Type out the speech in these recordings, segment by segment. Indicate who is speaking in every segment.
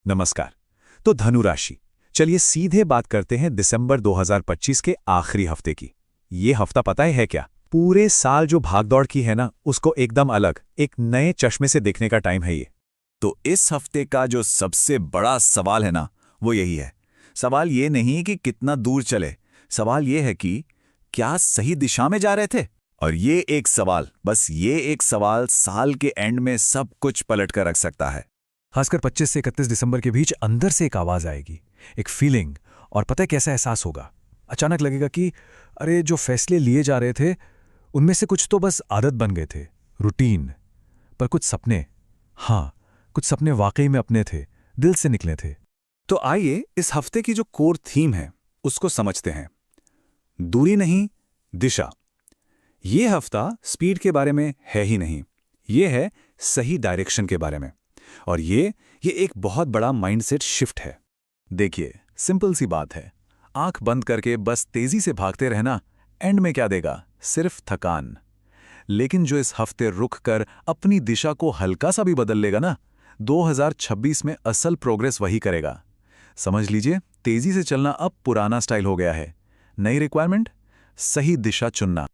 Speaker 1: नमस्कार। तो धनु राशि, चलिए सीधे बात करते हैं दिसंबर 2025 के आखिरी हफ्ते की। ये हफ्ता पता है क्या? पूरे साल जो भागदौड़ की है ना, उसको एकदम अलग, एक नए चश्मे से देखने का टाइम है ये।
Speaker 2: तो इस हफ्ते का जो सबसे बड़ा सवाल है ना, वो यही है। सवाल ये नहीं कि कितना दूर चले, सवाल ये है कि क्या सही दिशा में जा रहे थे। और ये एक सवाल, बस ये एक सवाल साल के एंड में सब कुछ पलट कर रख सकता है।
Speaker 3: खासकर 25 से 31 दिसंबर के बीच अंदर से एक आवाज आएगी, एक फीलिंग। और पता है कैसा एहसास होगा? अचानक लगेगा कि अरे जो फैसले लिए जा रहे थे उनमें से कुछ तो बस आदत बन गए थे, रूटीन। पर कुछ सपने, हाँ, कुछ सपने वाकई में अपने थे, दिल से निकले थे।
Speaker 2: तो आइए इस हफ्ते की जो कोर थीम है उसको समझते हैं। दूरी नहीं, दिशा। ये हफ्ता स्पीड के बारे में है ही नहीं, ये है सही डायरेक्शन के बारे में। और ये एक बहुत बड़ा माइंडसेट शिफ्ट है। देखिए, सिंपल सी बात है, आंख बंद करके बस तेजी से भागते रहना एंड में क्या देगा? सिर्फ थकान। लेकिन जो इस हफ्ते रुक कर अपनी दिशा को हल्का सा भी बदल लेगा ना, 2026 में असल प्रोग्रेस वही करेगा। समझ लीजिए, तेजी से चलना अब पुराना स्टाइल हो गया है। नई रिक्वायरमेंट, सही दिशा चुनना।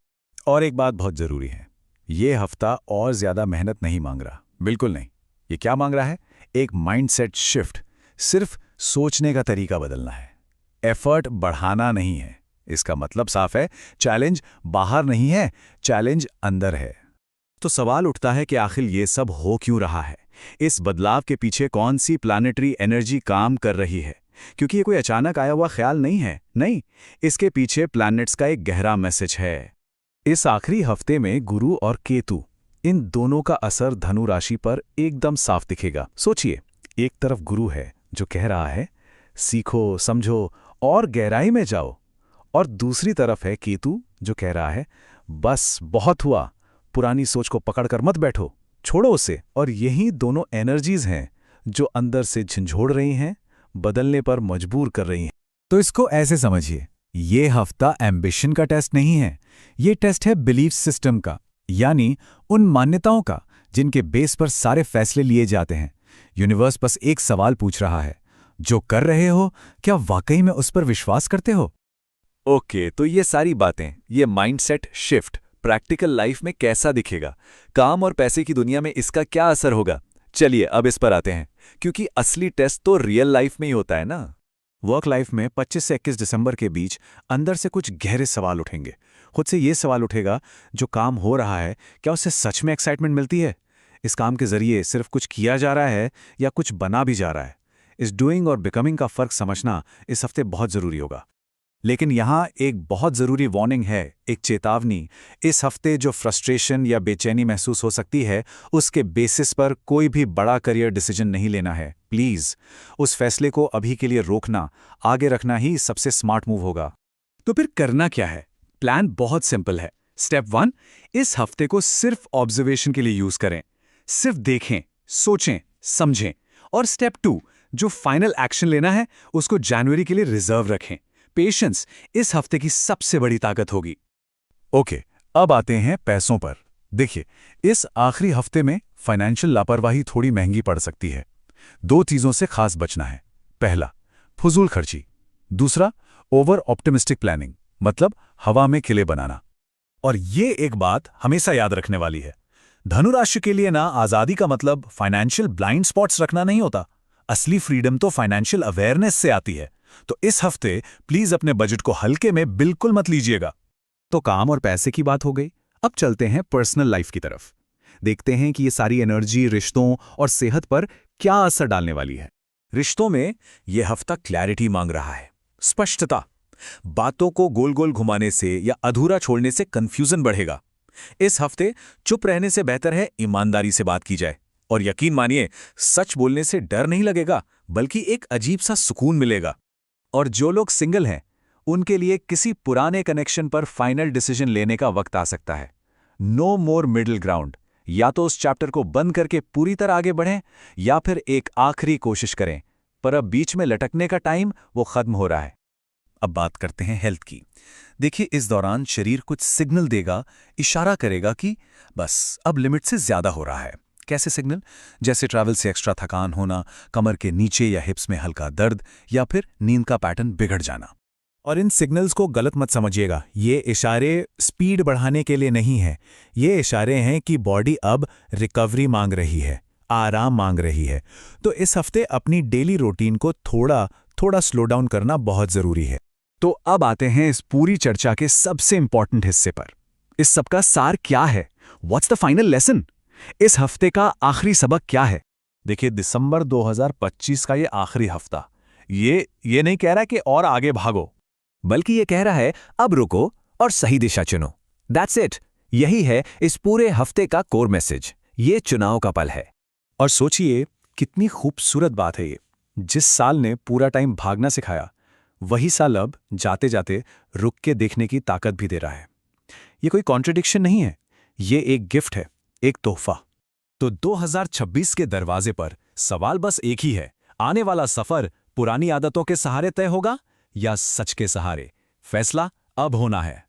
Speaker 2: और एक बात बहुत जरूरी है, ये हफ्ता और ज्यादा मेहनत नहीं मांग रहा, बिल्कुल नहीं। ये क्या मांग रहा है? एक माइंडसेट शिफ्ट। सिर्फ सोचने का तरीका बदलना है, एफर्ट बढ़ाना नहीं है। इसका मतलब साफ है, चैलेंज बाहर नहीं है, चैलेंज अंदर है। तो सवाल उठता है कि आखिर ये सब हो क्यों रहा है? इस बदलाव के पीछे कौन सी प्लानिटरी एनर्जी काम कर रही है? क्योंकि ये कोई अचानक आया हुआ ख्याल नहीं है, नहीं, इसके पीछे प्लैनेट्स का एक गहरा मैसेज है। इस आखिरी हफ्ते में गुरु और केतु, इन दोनों का असर धनु राशि पर एकदम साफ दिखेगा। सोचिए, एक तरफ गुरु है जो कह रहा है सीखो, समझो और गहराई में जाओ, और दूसरी तरफ है केतु जो कह रहा है बस बहुत हुआ, पुरानी सोच को पकड़कर मत बैठो, छोड़ो उसे। और यही दोनों एनर्जीज हैं जो अंदर से झंझोड़ रही हैं, बदलने पर मजबूर कर रही हैं। तो इसको ऐसे समझिए, ये हफ्ता एम्बिशन का टेस्ट नहीं है, ये टेस्ट है बिलीफ सिस्टम का, यानी उन मान्यताओं का जिनके बेस पर सारे फैसले लिए जाते हैं। यूनिवर्स बस एक सवाल पूछ रहा है, जो कर रहे हो क्या वाकई में उस पर विश्वास करते हो? ओके, तो ये सारी बातें, ये माइंडसेट शिफ्ट प्रैक्टिकल लाइफ में कैसा दिखेगा? काम और पैसे की दुनिया में इसका क्या असर होगा? चलिए अब इस पर आते हैं, क्योंकि असली टेस्ट तो रियल लाइफ में ही होता है ना। वर्क लाइफ में 25 से 21 दिसंबर के बीच अंदर से कुछ गहरे सवाल उठेंगे। खुद से ये सवाल उठेगा, जो काम हो रहा है क्या उससे सच में एक्साइटमेंट मिलती है? इस काम के जरिए सिर्फ कुछ किया जा रहा है या कुछ बना भी जा रहा है? इस डूइंग और बिकमिंग का फर्क समझना इस हफ्ते बहुत जरूरी होगा। लेकिन यहाँ एक बहुत जरूरी वार्निंग है, एक चेतावनी। इस हफ्ते जो फ्रस्ट्रेशन या बेचैनी महसूस हो सकती है, उसके बेसिस पर कोई भी बड़ा करियर डिसीजन नहीं लेना है। प्लीज उस फैसले को अभी के लिए रोकना, आगे रखना ही सबसे स्मार्ट मूव होगा। तो फिर करना क्या है? प्लान बहुत सिंपल है। स्टेप 1, इस हफ्ते को सिर्फ ऑब्जर्वेशन के लिए यूज करें, सिर्फ देखें, सोचें, समझें। और स्टेप 2, जो फाइनल एक्शन लेना है उसको जनवरी के लिए रिजर्व रखें। पेशेंस इस हफ्ते की सबसे बड़ी ताकत होगी। ओके, अब आते हैं पैसों पर। देखिए, इस आखिरी हफ्ते में फाइनेंशियल लापरवाही थोड़ी महंगी पड़ सकती है। 2 चीजों से खास बचना है। पहला, फजूल खर्ची। दूसरा, ओवर ऑप्टिमिस्टिक प्लानिंग, मतलब हवा में किले बनाना। और ये एक बात हमेशा याद रखने वाली है, धनु राशि के लिए ना आजादी का मतलब फाइनेंशियल ब्लाइंड स्पॉट्स रखना नहीं होता। असली फ्रीडम तो फाइनेंशियल अवेयरनेस से आती है। तो इस हफ्ते प्लीज अपने बजट को हल्के में बिल्कुल मत लीजिएगा। तो काम और पैसे की बात हो गई, अब चलते हैं पर्सनल लाइफ की तरफ। देखते हैं कि ये सारी एनर्जी रिश्तों और सेहत पर क्या असर डालने वाली है। रिश्तों में यह हफ्ता क्लैरिटी मांग रहा है, स्पष्टता। बातों को गोल गोल घुमाने से या अधूरा छोड़ने से कंफ्यूजन बढ़ेगा। इस हफ्ते चुप रहने से बेहतर है ईमानदारी से बात की जाए। और यकीन मानिए, सच बोलने से डर नहीं लगेगा, बल्कि एक अजीब सा सुकून मिलेगा। और जो लोग सिंगल हैं, उनके लिए किसी पुराने कनेक्शन पर फाइनल डिसीजन लेने का वक्त आ सकता है। नो मोर मिडिल ग्राउंड। या तो उस चैप्टर को बंद करके पूरी तरह आगे बढ़ें, या फिर एक आखिरी कोशिश करें। पर अब बीच में लटकने का टाइम वो खत्म हो रहा है। अब बात करते हैं हेल्थ की। देखिए, इस दौरान शरीर कुछ सिग्नल देगा, इशारा करेगा कि बस अब लिमिट से ज्यादा हो रहा है। कैसे सिग्नल? जैसे ट्रैवल से एक्स्ट्रा थकान होना, कमर के नीचे या हिप्स में हल्का दर्द, या फिर नींद का पैटर्न बिगड़ जाना।
Speaker 1: और इन सिग्नल्स को गलत मत समझिएगा, ये इशारे स्पीड बढ़ाने के लिए नहीं हैं। ये इशारे हैं कि बॉडी अब रिकवरी मांग रही है, आराम मांग रही है। तो इस हफ्ते अपनी डेली रूटीन को थोड़ा स्लो डाउन करना बहुत ज़रूरी है।
Speaker 3: तो अब आते हैं इस पूरी चर्चा के सबसे इंपॉर्टेंट हिस्से पर। इस सब का सार क्या है? What's the final lesson? इस हफ्ते का आखिरी सबक क्या है?
Speaker 2: देखिए, दिसंबर 2025 का ये आखिरी हफ्ता ये नहीं कह रहा कि और आगे भागो,
Speaker 3: बल्कि ये कह रहा है अब रुको और सही दिशा चुनो। That's it. यही है इस पूरे हफ्ते का कोर मैसेज। ये चुनाव का पल है।
Speaker 2: और सोचिए कितनी खूबसूरत बात है ये। जिस साल ने पूरा टाइम भागना सिखाया, वही साल अब जाते जाते रुक के देखने की ताकत भी दे रहा है। ये कोई कॉन्ट्रडिक्शन नहीं है, ये एक गिफ्ट है, एक तोहफा।
Speaker 1: तो 2026 के दरवाजे पर सवाल बस एक ही है, आने वाला सफर पुरानी आदतों के सहारे तय होगा या सच के सहारे? फैसला अब होना है।